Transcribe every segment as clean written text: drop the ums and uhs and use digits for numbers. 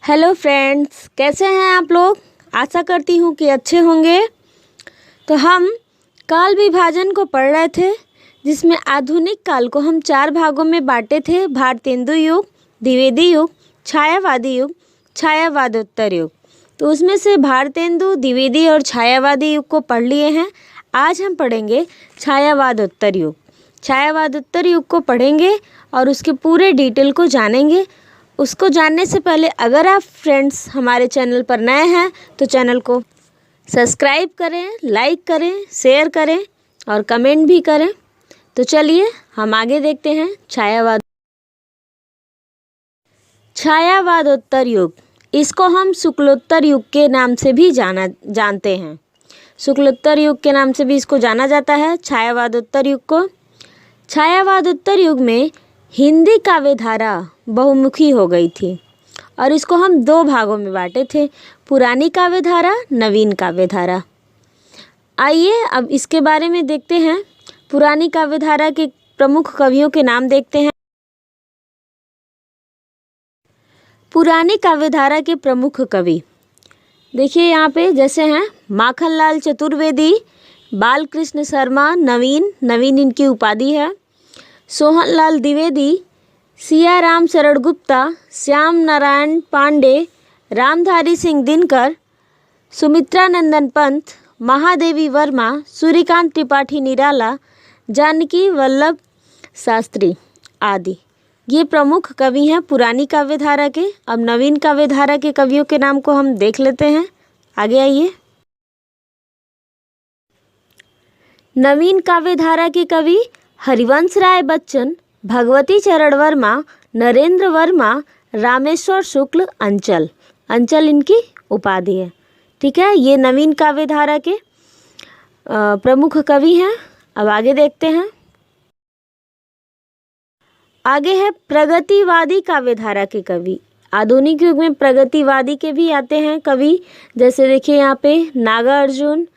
Hello friends, कैसे हैं आप लोग। आशा करती हूँ कि अच्छे होंगे। तो हम काल विभाजन को पढ़ रहे थे, जिसमें आधुनिक काल को हम 4 भागों में बांटे थे। भारतेंदु युग, द्विवेदी युग, छायावादी युग, छायावादोत्तर युग। तो उसमें से भारतेंदु, द्विवेदी और छायावादी युग को पढ़ लिए हैं। आज हम पढ़ेंगे छायावादोत्तर युग। छायावादोत्तर युग को पढ़ेंगे और उसके पूरे डिटेल को जानेंगे। उसको जानने से पहले अगर आप फ्रेंड्स हमारे चैनल पर नए हैं तो चैनल को सब्सक्राइब करें, लाइक करें, शेयर करें और कमेंट भी करें। तो चलिए हम आगे देखते हैं। छायावादोत्तर युग, इसको हम शुक्लोत्तर युग के नाम से भी जानते हैं। शुक्लोत्तर युग के नाम से भी इसको जाना जाता है, छायावादोत्तर युग को। छायावादोत्तर युग में हिंदी काव्य धारा बहुमुखी हो गई थी और इसको हम 2 भागों में बांटे थे, पुरानी काव्य धारा, नवीन काव्य धारा। आइए अब इसके बारे में देखते हैं। पुरानी काव्य धारा के प्रमुख कवियों के नाम देखते हैं। पुरानी काव्य धारा के प्रमुख कवि देखिए यहाँ पे जैसे हैं माखनलाल चतुर्वेदी, बालकृष्ण शर्मा, नवीन इनकी उपाधि है, सोहनलाल द्विवेदी, सियाराम शरण गुप्ता, श्याम नारायण पांडे, रामधारी सिंह दिनकर, सुमित्रा नंदन पंत, महादेवी वर्मा, सूर्यकांत त्रिपाठी निराला, जानकी वल्लभ शास्त्री आदि ये प्रमुख कवि हैं पुरानी काव्य धारा के। अब नवीन काव्य धारा के कवियों के नाम को हम देख लेते हैं। आगे आइए। नवीन काव्य धारा के कवि हरिवंश राय बच्चन, भगवती चरण वर्मा, नरेंद्र वर्मा, रामेश्वर शुक्ल, अंचल इनकी उपाधि है। ठीक है, ये नवीन काव्य धारा के प्रमुख कवि हैं। अब आगे देखते हैं। आगे है प्रगतिवादी काव्य धारा के कवि। आधुनिक युग में प्रगतिवादी के भी आते हैं कवि, जैसे देखिए यहाँ पे नागार्जुन,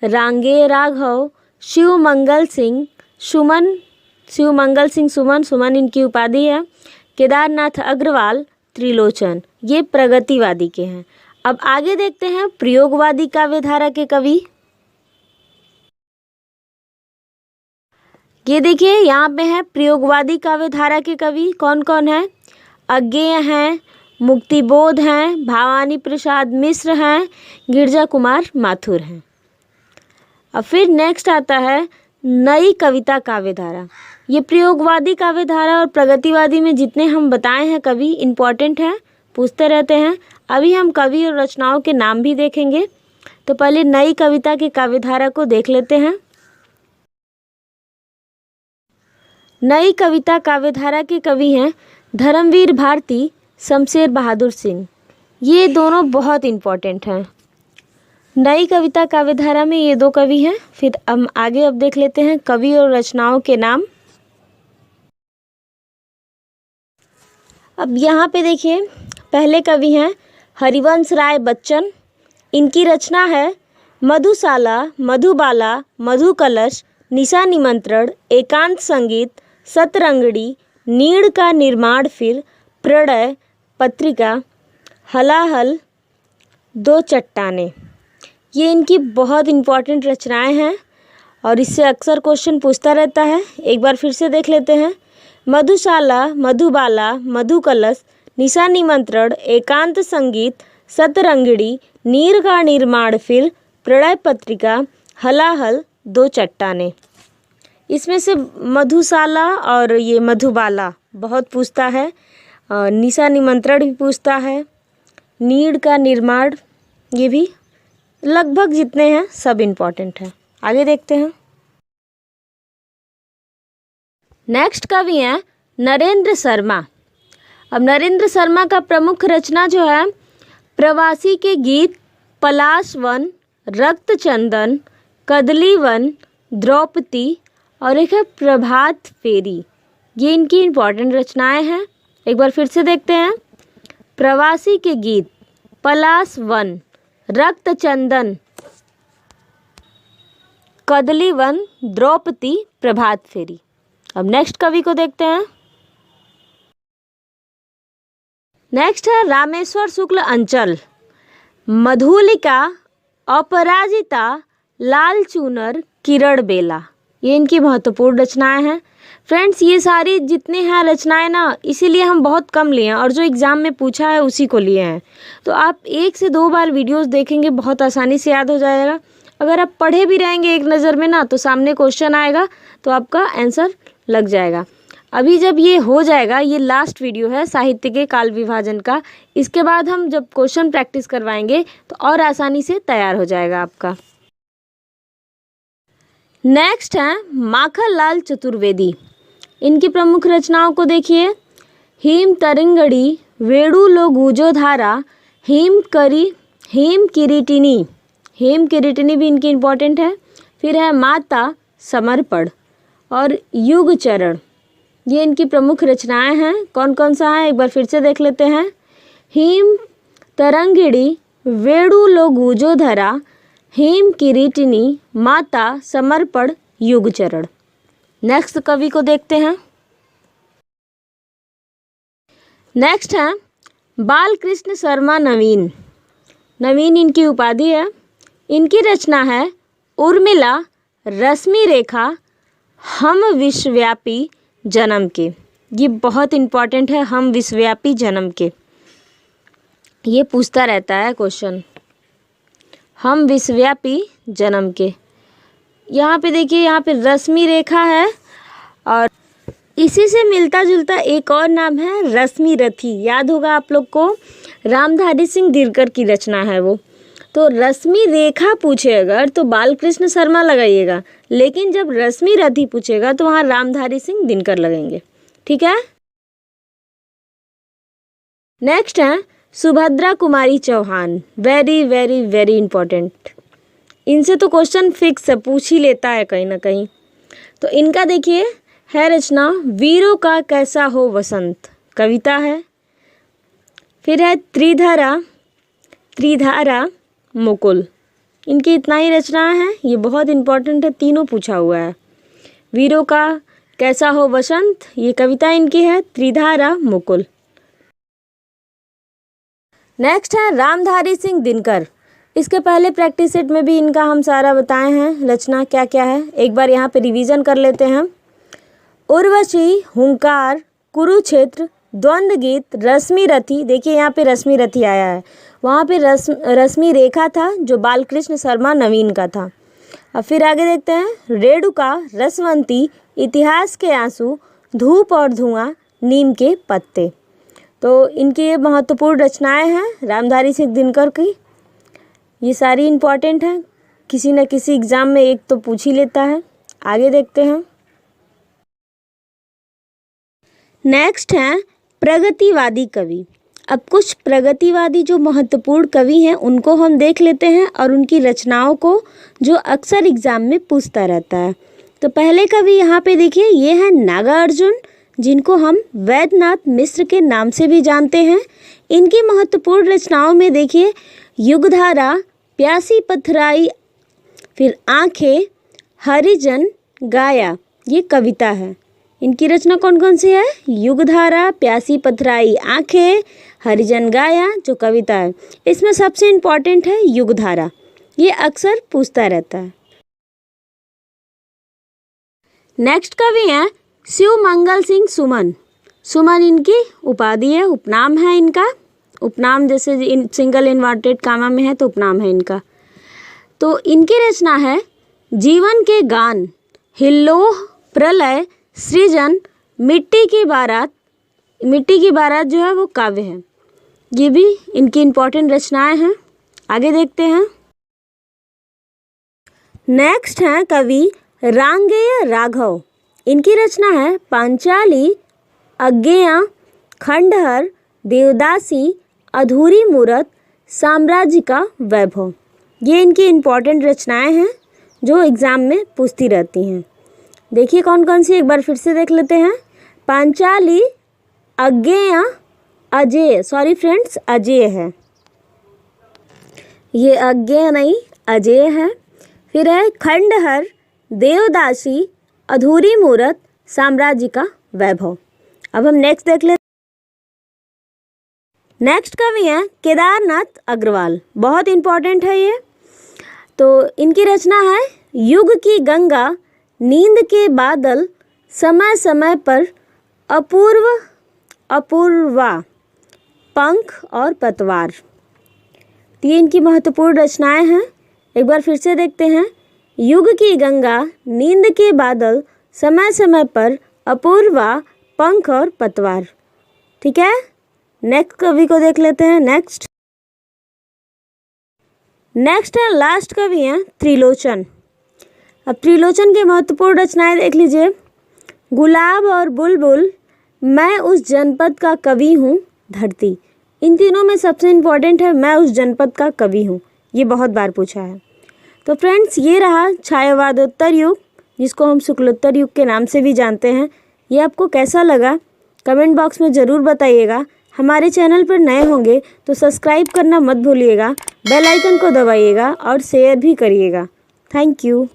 रांगे राघव, शिवमंगल सिंह सुमन इनकी उपाधि है, केदारनाथ अग्रवाल, त्रिलोचन, ये प्रगतिवादी के हैं। अब आगे देखते हैं प्रयोगवादी काव्य धारा के कवि। ये देखिए यहाँ पे है प्रयोगवादी काव्य धारा के कवि कौन कौन है। अज्ञेय हैं, मुक्तिबोध हैं, भवानी प्रसाद मिश्र हैं, गिरजा कुमार माथुर हैं। अब फिर नेक्स्ट आता है नई कविता काव्य धारा। ये प्रयोगवादी काव्य धारा और प्रगतिवादी में जितने हम बताए हैं कवि इम्पॉर्टेंट हैं, पूछते रहते हैं। अभी हम कवि और रचनाओं के नाम भी देखेंगे। तो पहले नई कविता के काव्य धारा को देख लेते हैं। नई कविता काव्य धारा के कवि हैं धर्मवीर भारती, शमशेर बहादुर सिंह। ये दोनों बहुत इम्पॉर्टेंट हैं। नई कविता काव्य धारा में ये 2 कवि हैं। फिर हम आगे अब देख लेते हैं कवि और रचनाओं के नाम। अब यहाँ पे देखिए पहले कवि हैं हरिवंश राय बच्चन। इनकी रचना है मधुशाला, मधुबाला, मधुकलश, निशा निमंत्रण, एकांत संगीत, सतरंगड़ी, नीड़ का निर्माण, फिर प्रणय पत्रिका, हलाहल, 2 चट्टानें। ये इनकी बहुत इम्पॉर्टेंट रचनाएं हैं और इससे अक्सर क्वेश्चन पूछता रहता है। एक बार फिर से देख लेते हैं। मधुशाला, मधुबाला, मधुकलश, निशा निमंत्रण, एकांत संगीत, सतरंगड़ी, नीर का निर्माण, फिर प्रणय पत्रिका, हलाहल, 2 चट्टानें। इसमें से मधुशाला और ये मधुबाला बहुत पूछता है, निशा निमंत्रण भी पूछता है, नीड़ का निर्माण, ये भी लगभग जितने हैं सब इम्पॉर्टेंट हैं। आगे देखते हैं। नेक्स्ट कवि हैं नरेंद्र शर्मा। अब नरेंद्र शर्मा का प्रमुख रचना जो है प्रवासी के गीत, पलाश वन, रक्त चंदन, कदली वन, द्रौपदी और एक है प्रभात फेरी। ये इनकी इम्पॉर्टेंट रचनाएं हैं। एक बार फिर से देखते हैं। प्रवासी के गीत, पलाश वन, रक्त चंदन, कदली वन, द्रौपदी, प्रभात फेरी। अब नेक्स्ट कवि को देखते हैं। नेक्स्ट है रामेश्वर शुक्ल अंचल, मधुलिका, अपराजिता, लाल चूनर, किरण बेला। ये इनकी महत्वपूर्ण रचनाएं हैं। फ्रेंड्स ये सारी जितने हैं रचनाएं ना, इसीलिए हम बहुत कम लिए हैं और जो एग्ज़ाम में पूछा है उसी को लिए हैं। तो आप 1 से 2 बार वीडियोस देखेंगे, बहुत आसानी से याद हो जाएगा। अगर आप पढ़े भी रहेंगे एक नज़र में ना, तो सामने क्वेश्चन आएगा तो आपका आंसर लग जाएगा। अभी जब ये हो जाएगा, ये लास्ट वीडियो है साहित्य के काल विभाजन का, इसके बाद हम जब क्वेश्चन प्रैक्टिस करवाएंगे तो और आसानी से तैयार हो जाएगा आपका। नेक्स्ट है माखनलाल चतुर्वेदी। इनकी प्रमुख रचनाओं को देखिए। हेम तरंगड़ी, वेणु लो गुजो धारा, हेम किरीटिनी। हेम किरीटिनी भी इनकी इम्पोर्टेंट है। फिर है माता समर्पण और युग चरण। ये इनकी प्रमुख रचनाएं हैं। कौन कौन सा है एक बार फिर से देख लेते हैं। हेम तरंगिणी, वेणु लो गुजो धरा, हेम किरीटिनी, माता समर्पण, युग चरण। नेक्स्ट कवि को देखते हैं। नेक्स्ट है बालकृष्ण शर्मा नवीन। नवीन इनकी उपाधि है। इनकी रचना है उर्मिला, रश्मि रेखा, हम विश्वव्यापी जन्म के। ये बहुत इम्पॉर्टेंट है, हम विश्वव्यापी जन्म के। ये पूछता रहता है क्वेश्चन, हम विश्वव्यापी जन्म के। यहाँ पे देखिए, यहाँ पे रश्मि रेखा है और इसी से मिलता जुलता एक और नाम है रश्मि रथी। याद होगा आप लोग को, रामधारी सिंह दिनकर की रचना है वो। तो रश्मि रेखा पूछे अगर तो बालकृष्ण शर्मा लगाइएगा, लेकिन जब रश्मि रथी पूछेगा तो वहाँ रामधारी सिंह दिनकर लगेंगे। ठीक है। नेक्स्ट है Subhadra Kumari Chauhan. Very very very important. इनसे तो क्वेश्चन फिक्स है, पूछ ही लेता है कहीं ना कहीं। तो इनका देखिए है रचना वीरों का कैसा हो वसंत, कविता है। फिर है त्रिधारा मुकुल। इनकी इतना ही रचना है, ये बहुत इंपॉर्टेंट है, तीनों पूछा हुआ है। वीरों का कैसा हो वसंत ये कविता इनकी है, त्रिधारा मुकुल। नेक्स्ट है रामधारी सिंह दिनकर। इसके पहले प्रैक्टिस सेट में भी इनका हम सारा बताए हैं रचना क्या क्या है। एक बार यहाँ पे रिवीजन कर लेते हैं। उर्वशी, हुंकार, कुरुक्षेत्र, द्वंद्व गीत, रश्मि रथी। देखिए यहाँ पे रश्मि रथी आया है, वहाँ पे रश्मि रेखा था जो बालकृष्ण शर्मा नवीन का था। अब फिर आगे देखते हैं। रेणुका, रसवंती, इतिहास के आंसू, धूप और धुआं, नीम के पत्ते। तो इनकी ये महत्वपूर्ण रचनाएं हैं रामधारी सिंह दिनकर की। ये सारी इम्पॉर्टेंट हैं, किसी न किसी एग्ज़ाम में एक तो पूछ ही लेता है। आगे देखते हैं। नेक्स्ट हैं प्रगतिवादी कवि। अब कुछ प्रगतिवादी जो महत्वपूर्ण कवि हैं उनको हम देख लेते हैं और उनकी रचनाओं को जो अक्सर एग्ज़ाम में पूछता रहता है। तो पहले कवि यहाँ पे देखिए, ये हैं नागार्जुन, जिनको हम वैद्यनाथ मिश्र के नाम से भी जानते हैं। इनकी महत्वपूर्ण रचनाओं में देखिए युगधारा, प्यासी पथराई, फिर आंखें, हरिजन गाया, ये कविता है। इनकी रचना कौन कौन सी है? युगधारा, प्यासी पथराई, आंखें, हरिजन गाया, जो कविता है। इसमें सबसे इम्पॉर्टेंट है युगधारा, ये अक्सर पूछता रहता है। नेक्स्ट कवि हैं शिवमंगल सिंह सुमन। सुमन इनकी उपाधि है, उपनाम है इनका। उपनाम जैसे सिंगल इन्वर्टेड कामा में है तो उपनाम है इनका। तो इनकी रचना है जीवन के गान, हिल्लोह, प्रलय, सृजन, मिट्टी की बारात। मिट्टी की बारात जो है वो काव्य है। ये भी इनकी इम्पोर्टेंट रचनाएं हैं। आगे देखते हैं। नेक्स्ट हैं कवि रांगेय राघव। इनकी रचना है पांचाली, अज्ञेया, खंडहर, देवदासी, अधूरी मूरत, साम्राज्य का वैभव। ये इनकी इम्पोर्टेंट रचनाएं हैं जो एग्ज़ाम में पूछती रहती हैं। देखिए कौन कौन सी, एक बार फिर से देख लेते हैं। पांचाली, अज्ञेया, अजेय, सॉरी फ्रेंड्स अजेय है, ये अज्ञेय नहीं अजेय है। फिर है खंडहर, देवदासी, अधूरी मूरत, साम्राज्य का वैभव। अब हम नेक्स्ट देख लेते। नेक्स्ट कवि हैं केदारनाथ अग्रवाल, बहुत इम्पोर्टेंट है ये। तो इनकी रचना है युग की गंगा, नींद के बादल, समय समय पर अपूर्वा, पंख और पतवार। तो ये इनकी महत्वपूर्ण रचनाएं हैं। एक बार फिर से देखते हैं। युग की गंगा, नींद के बादल, समय समय पर अपूर्वा, पंख और पतवार। ठीक है, नेक्स्ट कवि को देख लेते हैं। नेक्स्ट है लास्ट कवि हैं त्रिलोचन। अब त्रिलोचन के महत्वपूर्ण रचनाएं देख लीजिए। गुलाब और बुलबुल, मैं उस जनपद का कवि हूँ, धरती। इन तीनों में सबसे इम्पोर्टेंट है मैं उस जनपद का कवि हूँ, ये बहुत बार पूछा है। तो फ्रेंड्स, ये रहा छायावादोत्तर युग, जिसको हम शुक्लोत्तर युग के नाम से भी जानते हैं। ये आपको कैसा लगा कमेंट बॉक्स में ज़रूर बताइएगा। हमारे चैनल पर नए होंगे तो सब्सक्राइब करना मत भूलिएगा, बेल आइकन को दबाइएगा और शेयर भी करिएगा। Thank you.